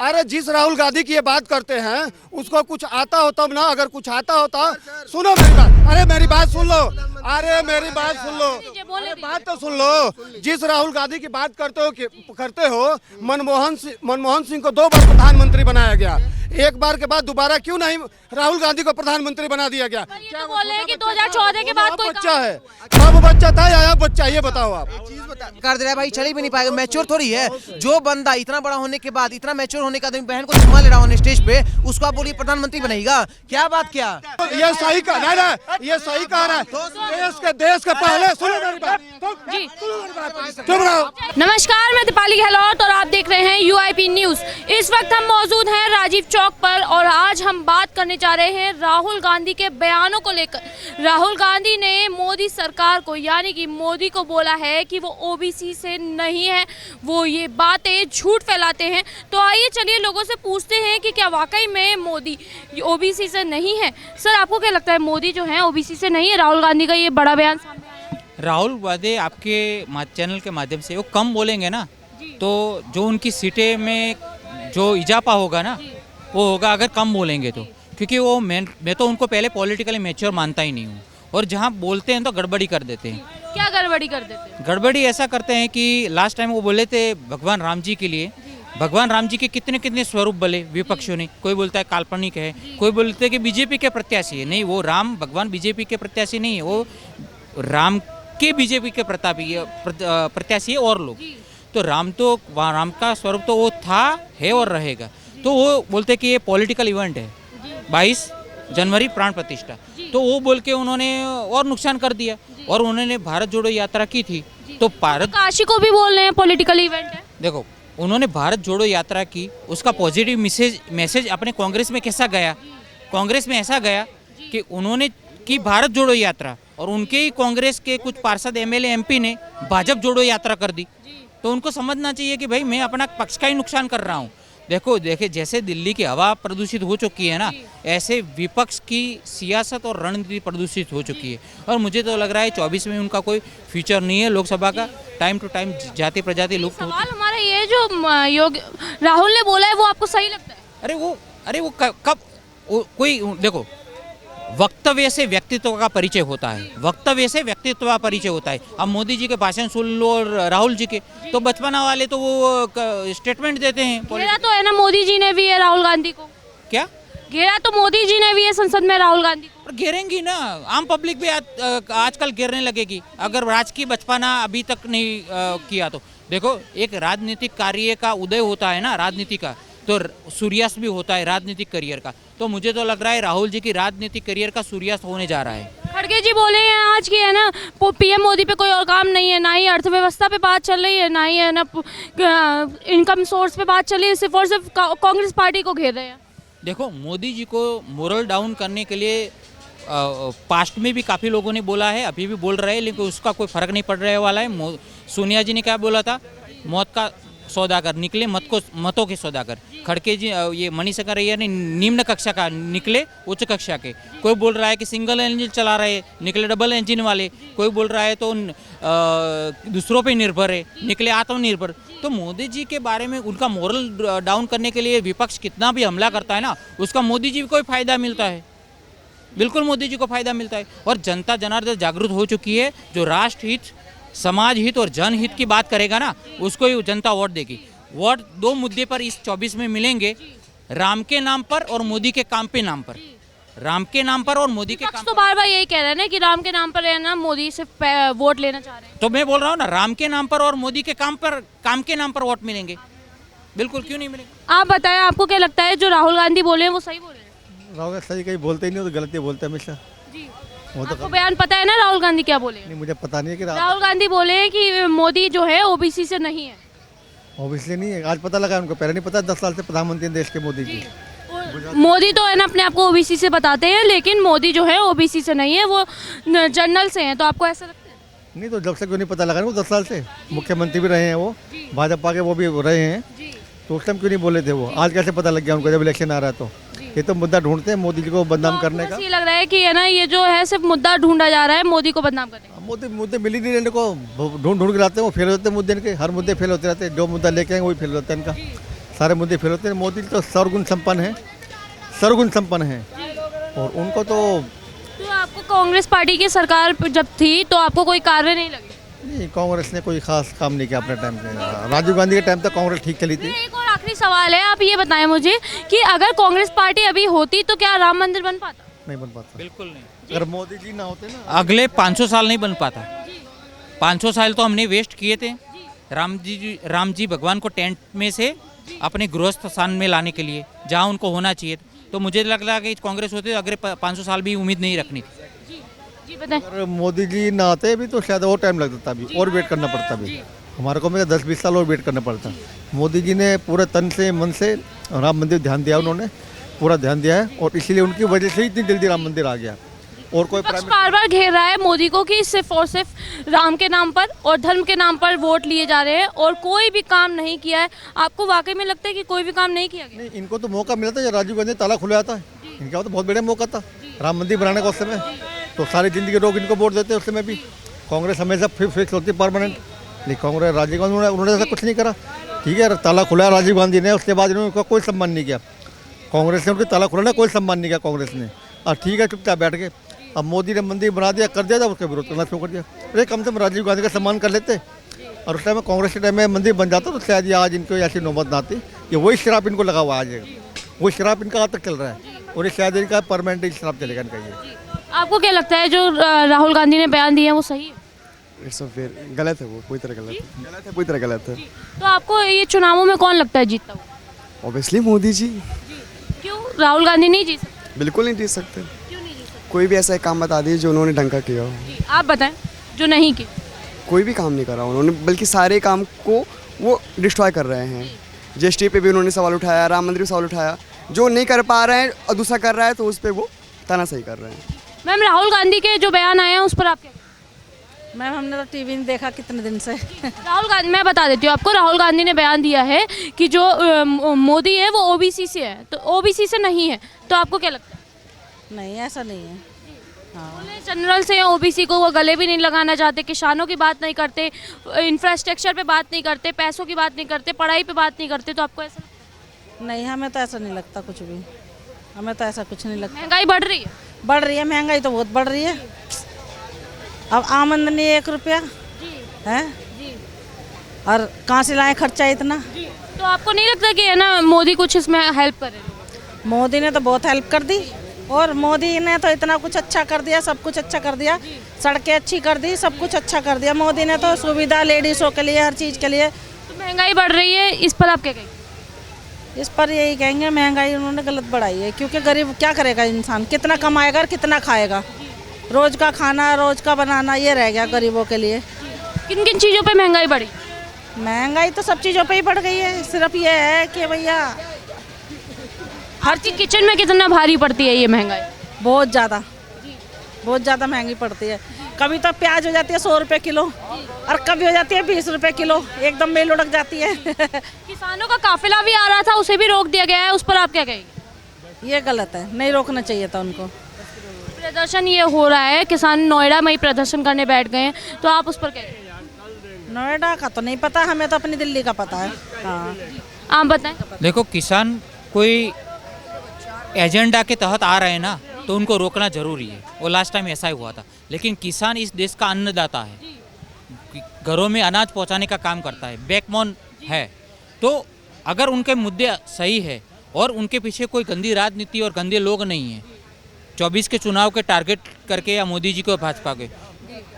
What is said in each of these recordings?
अरे जिस राहुल गांधी की ये बात करते हैं उसको कुछ आता हो तब ना, अगर कुछ आता होता। सुनो मेरी बात, अरे मेरी बात सुन लो, अरे मेरी बात सुन लो, अरे बात तो सुन लो। जिस राहुल गांधी की बात करते हो मनमोहन सिंह को 2 बार प्रधानमंत्री बनाया गया, एक बार के बाद दोबारा क्यों नहीं राहुल गांधी को प्रधानमंत्री बना दिया गया? क्या बोल रहे हैं कि 2014 के बाद कोई बच्चा है, कब बच्चा था या बच्चा, ये बताओ आप। कर दे रहा है भाई, चल ही भी नहीं पाएगा, मैच्योर थोड़ी है। जो बंदा इतना बड़ा होने के बाद, इतना मैच्योर होने के बाद बहन को चुम्मा ले रहा हो स्टेज पे, उसको आप बोलिए प्रधानमंत्री बनेगा? क्या बात क्या? ये सही कह रहा है, ये सही कह रहा है। देश के पहले सुनो मेरी बात, जी। चुप रहो। नमस्कार, मैं दीपाली गहलोत और आप देख रहे हैं यूआईपी न्यूज। इस वक्त हम मौजूद हैं राजीव चौक पर और आज हम बात करने जा रहे हैं राहुल गांधी के बयानों को लेकर। राहुल गांधी ने मोदी सरकार को, यानी कि मोदी को बोला है कि वो ओबीसी से नहीं है, वो ये बातें झूठ फैलाते हैं। तो आइए चलिए लोगों से पूछते हैं कि क्या वाकई में मोदी ओबीसी से नहीं है। सर, आपको क्या लगता है, मोदी जो है ओबीसी से नहीं है? राहुल गांधी का ये बड़ा बयान सामने आया है। राहुल गांधी आपके चैनल के माध्यम से वो कम बोलेंगे ना, तो जो उनकी सीटें में जो इजाफा होगा ना वो होगा अगर कम बोलेंगे तो। क्योंकि वो मैं तो उनको पहले पॉलिटिकली मैच्योर मानता ही नहीं हूँ, और जहाँ बोलते हैं तो गड़बड़ी कर देते हैं। क्या गड़बड़ी कर देते हैं? गड़बड़ी ऐसा करते हैं कि लास्ट टाइम वो बोले थे भगवान राम जी के लिए, भगवान राम जी के कितने कितने स्वरूप बोले विपक्षियों ने। कोई बोलता है काल्पनिक है, कोई बोलते हैं कि बीजेपी के प्रत्याशी है। नहीं, वो राम भगवान बीजेपी के प्रत्याशी नहीं है, वो राम के बीजेपी के प्रत्याशी है और लोग। तो राम का स्वरूप तो वो था, है और रहेगा। तो वो बोलते कि ये पॉलिटिकल इवेंट है 22 जनवरी प्राण प्रतिष्ठा, तो वो बोल के उन्होंने और नुकसान कर दिया। और उन्होंने भारत जोड़ो यात्रा की थी, तो भारत काशी को भी बोल रहे हैं पॉलिटिकल इवेंट है। देखो, उन्होंने भारत जोड़ो यात्रा की, उसका पॉजिटिव मैसेज अपने कांग्रेस में कैसा गया? कांग्रेस में ऐसा गया कि उन्होंने की भारत जोड़ो यात्रा और उनके ही कांग्रेस के कुछ पार्षद एमएलए एमपी ने भाजपा जोड़ो यात्रा कर दी। तो उनको समझना चाहिए कि भाई मैं अपना पक्ष का ही नुकसान कर रहा हूँ। देखिए जैसे दिल्ली की हवा प्रदूषित हो चुकी है ना, ऐसे विपक्ष की सियासत और रणनीति प्रदूषित हो चुकी है। और मुझे तो लग रहा है 24 में उनका कोई फ्यूचर नहीं है लोकसभा का। टाइम टू टाइम जाति प्रजाति लुप्त होती है। सवाल हमारा ये जो राहुल ने बोला है वो आपको सही लगता है? अरे वो कब कोई देखो, वक्तव्य से व्यक्तित्व का परिचय होता है, वक्तव्य से व्यक्तित्व का परिचय होता है। अब मोदी जी के भाषण सुन लो और राहुल जी के, तो बचपना वाले तो वो स्टेटमेंट देते हैं। घेरा तो है ना मोदी जी ने भी है राहुल गांधी को। क्या घेरा तो मोदी जी ने भी है संसद में राहुल गांधी को। और घेरेंगी ना, आम पब्लिक भी आजकल घेरने लगेगी अगर राजकीय बचपना अभी तक नहीं किया तो। देखो, एक राजनीतिक कार्य का उदय होता है ना, राजनीति का, तो सूर्यास्त भी होता है राजनीतिक करियर का। तो मुझे तो लग रहा है राहुल जी की राजनीतिक करियर का सूर्यास्त होने जा रहा है। खड़गे जी बोले हैं आज की है ना, पीएम मोदी पे कोई और काम नहीं है, ना ही अर्थव्यवस्था पे बात चल रही है, ना ही है ना इनकम सोर्स पे बात चल रही है, सिर्फ और सिर्फ कांग्रेस पार्टी को घेर रहे हैं। देखो, मोदी जी को मोरल डाउन करने के लिए पास्ट में भी काफ़ी लोगों ने बोला है, अभी भी बोल रहे हैं, लेकिन उसका कोई फर्क नहीं पड़ रहे वाला है। सोनिया जी ने क्या बोला था? मौत का सौदागर निकले मतों के सौदागर। खड़के जी, ये मनीषा रैया ने निम्न कक्षा का निकले उच्च कक्षा के। कोई बोल रहा है कि सिंगल इंजन चला रहे, निकले डबल इंजन वाले। कोई बोल रहा है तो दूसरों पे निर्भर है, निकले आत्मनिर्भर। तो मोदी जी के बारे में उनका मोरल डाउन करने के लिए विपक्ष कितना भी हमला करता है ना, उसका मोदी जी को कोई फायदा मिलता है। बिल्कुल मोदी जी को फायदा मिलता है। और जनता जनार्दन जागरूक हो चुकी है। जो राष्ट्र हित, समाज हित और जनहित की बात करेगा ना, उसको ही जनता वोट देगी। वोट 2 मुद्दे पर इस 24 में मिलेंगे, राम के नाम पर और मोदी के काम पे नाम पर। राम के नाम पर और मोदी के काम तो बार बार यही कह रहे हैं ना कि राम के नाम पर है ना, मोदी सिर्फ वोट लेना चाह रहे हैं। तो मैं बोल रहा हूँ ना, राम के नाम पर और मोदी के काम के नाम पर वोट मिलेंगे। बिल्कुल, क्यों नहीं मिलेंगे? आप बताएं, आपको क्या लगता है जो राहुल गांधी बोले हैं वो सही बोले हैं? राहुल गांधी सही कहीं बोलते ही नहीं, तो गलती बोलते हमेशा। वो तो आपको बयान पता है ना राहुल गांधी क्या बोले? नहीं, मुझे पता नहीं है कि राहुल गांधी बोले कि मोदी जो है ओबीसी से नहीं है। ऑब्वियसली नहीं है, आज पता लगा उनको, पहले नहीं पता। 10 साल से प्रधानमंत्री हैं देश के मोदी जी। मोदी तो है ना अपने आप को ओबीसी से बताते हैं, लेकिन मोदी जो है ओबीसी से नहीं है, वो जनरल से हैं। तो आपको ऐसा लगता है? नहीं, तो जब से क्यों नहीं पता लगा ना, वो 10 साल से मुख्यमंत्री भी रहे हैं, वो भाजपा के वो भी रहे हैं, तो उस टाइम क्यों नहीं बोले थे वो? आज कैसे पता लग गया उनको जब इलेक्शन आ रहा है? तो ये तो मुद्दा ढूंढते हैं मोदी जी को बदनाम करने का। ये लग रहा है कि है ना, ये जो है सिर्फ मुद्दा ढूंढा जा रहा है मोदी को बदनाम करने का। मुद्दे मिल ही नहीं रहने को, ढूंढ के लाते हैं, वो फेल होते हैं मुद्दे इनके। हर मुद्दे फेल होते रहते हैं, जो मुद्दा लेके आए वही फेल होता है इनका। सारे मुद्दे फेल होते हैं। मोदी तो सर्वगुण संपन्न है, सर्वगुण संपन्न है, और उनको तो आपको कांग्रेस पार्टी की सरकार जब थी तो आपको कोई कार्य नहीं लगे? नहीं, कांग्रेस ने कोई खास काम नहीं किया अपने टाइम पे। राजीव गांधी के टाइम तक कांग्रेस ठीक चली थी। एक और आखिरी सवाल है, आप ये बताएं मुझे कि अगर कांग्रेस पार्टी अभी होती तो क्या राम मंदिर बन पाता? नहीं बन पाता। बिल्कुल नहीं। अगर मोदी जी ना होते ना, अगले 500 साल नहीं बन पाता। 500 साल तो हमने वेस्ट किए थे राम जी भगवान को टेंट में से अपने गृहस्थ स्थान में लाने के लिए, जहाँ उनको होना चाहिए। तो मुझे लग रहा है कि कांग्रेस होते तो अगले 500 साल भी उम्मीद नहीं रखनी थी। जी बताएं। अगर मोदी जी ना आते भी तो शायद और टाइम लगता था, अभी और वेट करना पड़ता भी। हमारे को 10-20 साल और वेट करना पड़ता। मोदी जी ने पूरे तन से मन से राम मंदिर ध्यान दिया, उन्होंने पूरा ध्यान दिया है, और इसीलिए उनकी वजह से ही इतनी जल्दी राम मंदिर आ गया। और कोई विपक्ष बार बार घेर रहा है मोदी को कि सिर्फ और सिर्फ राम के नाम पर और धर्म के नाम पर वोट लिए जा रहे हैं और कोई भी काम नहीं किया है। आपको वाकई में लगता है कि कोई भी काम नहीं किया गया? नहीं, इनको तो मौका मिला था जब राजीव गांधी ताला खुलाया था। इनका तो बहुत बड़ा मौका था राम मंदिर बनाने का उस समय। तो सारी जिंदगी लोग इनको वोट देते उस समय भी। कांग्रेस हमेशा फिक्स होती परमानेंट, लेकिन कांग्रेस राजीव गांधी उन्होंने ऐसा कुछ नहीं करा। ठीक है, ताला खुलाया राजीव गांधी ने, उसके बाद इन्होंने उनका कोई सम्मान नहीं किया। कांग्रेस ने उनके ताला खुलाना कोई सम्मान नहीं किया कांग्रेस ने। और ठीक है, चुपचाप बैठ गए। अब मोदी ने मंदिर बना दिया, कर दिया था, उसका विरोध करना शुरू कर दिया। अरे कम से कम राजीव गांधी का सम्मान कर लेते, और उस टाइम में कांग्रेस के टाइम में मंदिर बन जाता तो शायद ये आज इनको ऐसी नौबत ना आती। ये वही शराब इनको लगा हुआ आज, वही शराब इनका आज तक चल रहा है, और ये शायद इनका परमानेंट शराब चलेगा इनका ये। आपको क्या लगता है जो राहुल गांधी ने बयान दिए हैं वो सही है? इट्स गलत है, वो पूरी तरह गलत है, गलत है, पूरी तरह गलत है। तो आपको ये चुनावों में कौन लगता है जीतता हुआ? ऑब्वियसली मोदी जी। क्यों राहुल गांधी नहीं जीत सकते? बिल्कुल नहीं जीत सकते। क्यों नहीं जीत सकते? कोई भी ऐसा एक काम बता दीजिए जो उन्होंने ढंग का किया हो। आप बताएं जो नहीं किया। कोई भी काम नहीं करा उन्होंने, बल्कि सारे काम को वो डिस्ट्रॉय कर रहे हैं। जीएसटी पे भी उन्होंने सवाल उठाया, राम मंदिर पे सवाल उठाया। जो नहीं कर पा रहे हैं और दूसरा कर रहा है तो उस पर वो तानाशाही कर रहे हैं। मैम राहुल गांधी के जो बयान आए हैं उस पर आप क्या? मैम हमने तो टीवी नहीं देखा कितने दिन से। राहुल गांधी, मैं बता देती हूँ आपको, राहुल गांधी ने बयान दिया है कि जो मोदी है वो ओबीसी से है, तो ओबीसी से नहीं है। तो आपको क्या लगता है? नहीं ऐसा नहीं है। हाँ जनरल से ओबीसी को वो गले भी नहीं लगाना चाहते, किसानों की बात नहीं करते, इंफ्रास्ट्रक्चर पे बात नहीं करते, पैसों की बात नहीं करते, पढ़ाई पे बात नहीं करते। तो आपको ऐसा लगता नहीं, हमें तो ऐसा नहीं लगता कुछ भी। हमें तो ऐसा कुछ नहीं है? लगता। महंगाई बढ़ रही है? बढ़ रही है, महंगाई तो बहुत बढ़ रही है। अब आमदनी 1 रुपया है, और कहाँ से लाए खर्चा इतना? तो आपको नहीं लगता कि है ना मोदी कुछ इसमें हेल्प करे? मोदी ने तो बहुत हेल्प कर दी, और मोदी ने तो इतना कुछ अच्छा कर दिया, सब कुछ अच्छा कर दिया। सड़कें अच्छी कर दी, सब कुछ अच्छा कर दिया मोदी ने तो। सुविधा लेडीज़ों के लिए, हर चीज़ के लिए। तो महंगाई बढ़ रही है, इस पर आप क्या कहेंगे? इस पर यही कहेंगे महंगाई उन्होंने गलत बढ़ाई है, क्योंकि गरीब क्या करेगा इंसान, कितना कमाएगा और कितना खाएगा? रोज का खाना, रोज का बनाना, ये रह गया गरीबों के लिए। किन किन चीज़ों पे महंगाई बढ़ी? महंगाई तो सब चीज़ों पे ही बढ़ गई है। सिर्फ ये है कि भैया हर चीज़ किचन में कितना भारी पड़ती है ये महंगाई? बहुत ज़्यादा, बहुत ज़्यादा महंगी पड़ती है। कभी तो प्याज हो जाती है 100 रुपये किलो, और कभी हो जाती है 20 रुपये किलो, एकदम में लुढ़क जाती है। किसानों का काफिला भी आ रहा था, उसे भी रोक दिया गया है, उस पर आप क्या कहेंगे? ये गलत है, नहीं रोकना चाहिए था उनको। प्रदर्शन ये हो रहा है, किसान नोएडा में ही प्रदर्शन करने बैठ गए हैं, तो आप उस पर क्या कहेंगे? नोएडा का तो नहीं पता, हमें तो अपनी दिल्ली का पता है। हाँ आप बताएं। देखो, किसान कोई एजेंडा के तहत आ रहे हैं ना, तो उनको रोकना जरूरी है। वो लास्ट टाइम ऐसा ही हुआ था। लेकिन किसान इस देश का अन्नदाता है, घरों में अनाज पहुंचाने का काम करता है, बैकबोन है। तो अगर उनके मुद्दे सही है और उनके पीछे कोई गंदी राजनीति और गंदे लोग नहीं हैं, 24 के चुनाव के टारगेट करके या मोदी जी को भाजपा के,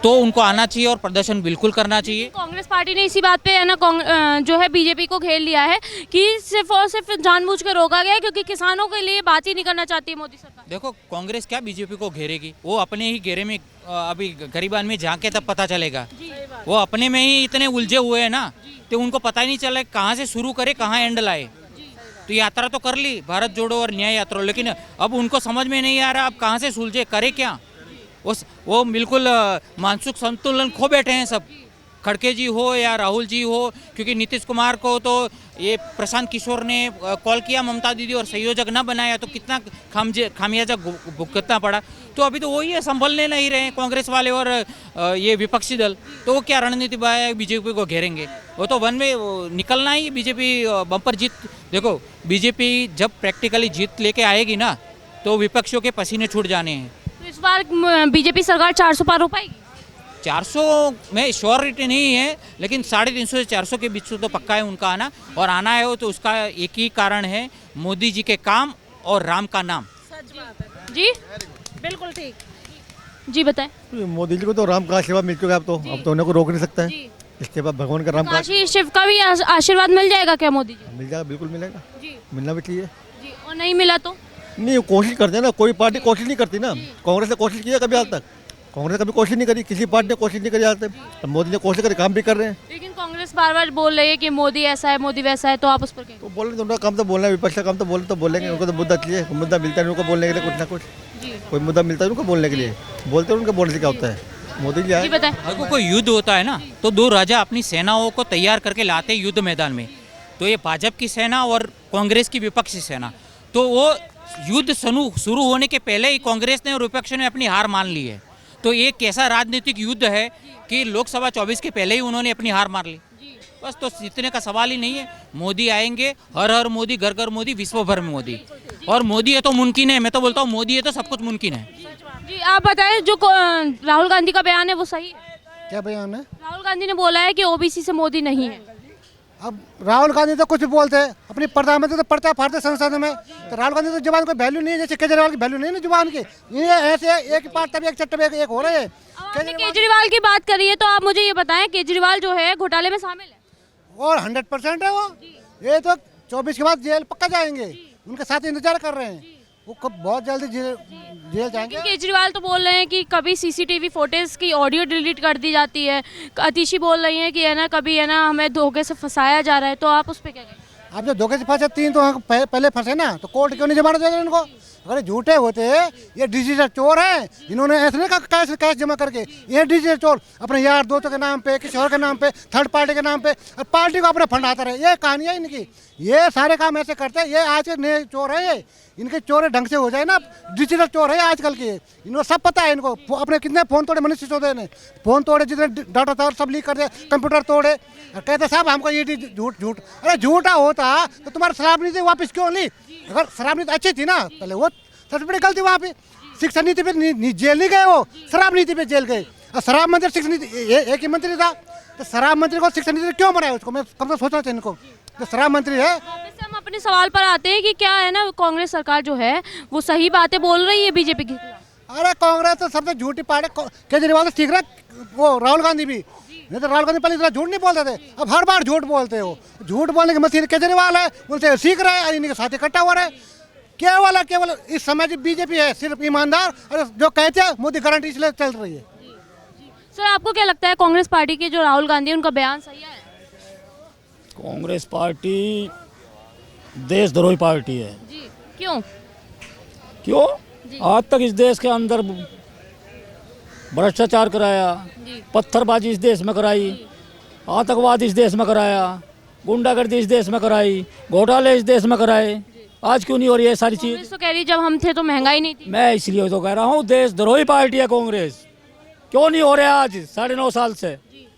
तो उनको आना चाहिए और प्रदर्शन बिल्कुल करना चाहिए। कांग्रेस पार्टी ने इसी बात पे है ना जो है बीजेपी को घेर लिया है कि सिर्फ और सिर्फ जानबूझ कर रोका गया है, क्योंकि किसानों के लिए बात ही नहीं करना चाहती है मोदी सरकार। देखो, कांग्रेस क्या बीजेपी को घेरेगी? वो अपने ही घेरे में अभी गरीबान में जाके तब पता चलेगा। वो अपने में ही इतने उलझे हुए हैं ना, तो उनको पता ही नहीं चला कहाँ से शुरू करे, कहाँ एंड लाए। तो यात्रा तो कर ली, भारत जोड़ो और न्याय यात्रा, लेकिन अब उनको समझ में नहीं आ रहा अब कहाँ से सुलझे, करे क्या। वो बिल्कुल मानसिक संतुलन खो बैठे हैं सब, खड़गे जी हो या राहुल जी हो। क्योंकि नीतीश कुमार को तो ये प्रशांत किशोर ने कॉल किया ममता दीदी और संयोजक न बनाया, तो कितना खामियाजा भुगतना पड़ा। तो अभी तो वही है, संभलने नहीं रहे हैं कांग्रेस वाले और ये विपक्षी दल। तो वो क्या रणनीति बनाया, बीजेपी को घेरेंगे? वो तो वन में निकलना ही, बीजेपी बम्पर जीत। देखो बीजेपी जब प्रैक्टिकली जीत लेके आएगी ना तो विपक्षियों के पसीने छूट जाने हैं। तो इस बार बीजेपी सरकार 400 पार हो पाएगी? 400 में श्योरिटी नहीं है, लेकिन 350 से 400 के बीच तो पक्का है उनका आना। और आना है वो तो उसका एक ही कारण है, मोदी जी के काम और राम का नाम। जी बिल्कुल ठीक। जी बताएं। मोदी जी को तो राम का आशीर्वाद मिल चुका है, अब तो उन्हें को रोक नहीं सकता है। जी। इसके बाद भगवान का राम का काशी शिव का भी आशीर्वाद मिल जाएगा क्या मोदी जी? मिल जाएगा, बिल्कुल मिलेगा, जी मिलना भी चाहिए। जी। और नहीं मिला तो? नहीं, कोशिश करते हैं ना, कोई पार्टी कोशिश नहीं करती ना। कांग्रेस ने कोशिश की है कभी आज तक? कांग्रेस ने कभी कोशिश नहीं करी, किसी पार्टी ने कोशिश नहीं करी आज तक। अब मोदी ने कोशिश करी, काम भी कर रहे हैं। लेकिन कांग्रेस बार बार बोल रही है कि मोदी ऐसा है, मोदी वैसा है, तो आप उस पर क्या? तो बोलेंगे, तो उनका काम तो बोलना है, विपक्ष का काम तो बोलेंगे। उनको तो मुद्दा चाहिए, मुद्दा मिलता है उनको बोलने के लिए, कुछ ना कुछ कोई मुद्दा मिलता है उनको बोलने के लिए, बोलते हैं। उनका बोलने से क्या होता है? मोदी जी आए। जी बताएं। देखो कोई युद्ध होता है ना तो दो राजा अपनी सेनाओं को तैयार करके लाते हैं युद्ध मैदान में। तो ये भाजपा की सेना और कांग्रेस की विपक्षी सेना, तो वो युद्ध शुरू होने के पहले ही कांग्रेस ने और विपक्ष ने अपनी हार मान ली है। तो ये कैसा राजनीतिक युद्ध है कि लोकसभा 24 के पहले ही उन्होंने अपनी हार मार ली। बस तो जीतने का सवाल ही नहीं है। मोदी आएंगे, हर हर मोदी, घर घर मोदी, विश्व भर में मोदी। और मोदी है तो मुमकिन है, मैं तो बोलता हूँ मोदी है तो सब कुछ मुमकिन है। जी आप बताएं, जो राहुल गांधी का बयान है वो सही है? क्या बयान है? राहुल गांधी ने बोला है कि ओबीसी से मोदी नहीं है। अब राहुल गांधी तो कुछ भी बोलते हैं, अपनी प्रधानमंत्री तो पढ़ता फाड़ते संसद में। तो राहुल गांधी तो जुबान कोई वैल्यू नहीं है, जैसे केजरीवाल की वैल्यू नहीं है ना जुबान की। ये ऐसे एक पार्ट तभी एक चट्टे एक हो रहे हैं। आपने केजरीवाल की बात करी है तो आप मुझे ये बताएं, केजरीवाल जो है घोटाले में शामिल है? और 100% है वो। ये तो 24 के बाद जेल पक्का जाएंगे, उनके साथ इंतजार कर रहे हैं। वो कब बहुत जल्दी जेल जाएंगे। केजरीवाल तो बोल रहे हैं कि कभी सीसीटीवी फुटेज की ऑडियो डिलीट कर दी जाती है। अतिशी बोल रही हैं कि है ना, कभी है ना हमें धोखे से फंसाया जा रहा है। तो आप उस पर क्या कहेंगे? आप जो धोखे से फंसे 3 तो पहले फंसे ना, तो कोर्ट क्यों नहीं जमानत दे रहे इनको? अगर झूठे होते, ये डिजिटल चोर हैं, इन्होंने ऐसे नहीं कहा कैश जमा करके। ये डिजिटल चोर अपने यार दोस्तों के नाम पे, किसी और के नाम पे, थर्ड पार्टी के नाम पे, और पार्टी को अपने फंड आता रहे। ये कहानी है इनकी। ये सारे काम ऐसे करते हैं। ये आज के नए चोर है, ये इनके चोर ढंग से हो जाए ना, डिजिटल चोर है आजकल के। इनको सब पता है इनको। अपने कितने फ़ोन तोड़े मनीष सिसोदिया ने, फ़ोन तोड़े, जितने डाटा था सब लीक कर दिया, कंप्यूटर तोड़े। कहते साहब हमको ये झूठ। अरे झूठा होता तो तुम्हारी शराब नीति वापस क्यों ली? अगर शराब नीति अच्छी थी ना पहले, वो सबसे बड़ी गलती वहाँ पे। शिक्षा नीति पे जेल नहीं गए, वो शराब नीति पे जेल गए। और शराब मंत्री शिक्षा नीति एक ही मंत्री था, तो शराब मंत्री को शिक्षा नीति क्यों बनाया? उसको मैं कम से सोचना चाहिए इनको। तो शराब मंत्री है। वैसे हम अपने सवाल पर आते हैं कि क्या है ना, कांग्रेस सरकार जो है वो सही बातें बोल रही है बीजेपी की? अरे कांग्रेस तो सबसे झूठी पार्टी। केजरीवाल तो सीख रहा, वो राहुल गांधी भी। नहीं तो राहुल गांधी पहले इतना झूठ नहीं बोलते थे, अब हर बार झूठ बोलते हो। झूठ बोलने की मशीन केजरीवाल है, उनसे सीख रहे हैं, इनके साथ इकट्ठा हो रहे हैं। केवल इस समय जो बीजेपी है सिर्फ ईमानदार, और जो कहते हैं मोदी गारंटी इसलिए चल रही है। सर आपको क्या लगता है, कांग्रेस पार्टी के जो राहुल गांधी उनका बयान सही है? कांग्रेस पार्टी देशद्रोही पार्टी है। जी क्यों? क्यों? आज तक इस देश के अंदर भ्रष्टाचार कराया, पत्थरबाजी इस देश में कराई, आतंकवाद इस देश में कराया, गुंडागर्दी इस देश में कराई, घोटाले इस देश में कराए। आज क्यों नहीं हो रही है सारी चीज? कांग्रेस तो कह रही जब हम थे तो महंगाई नहीं थी। मैं इसलिए तो कह रहा हूँ देशद्रोही पार्टी है कांग्रेस। क्यों नहीं हो रहा आज 9.5 साल से?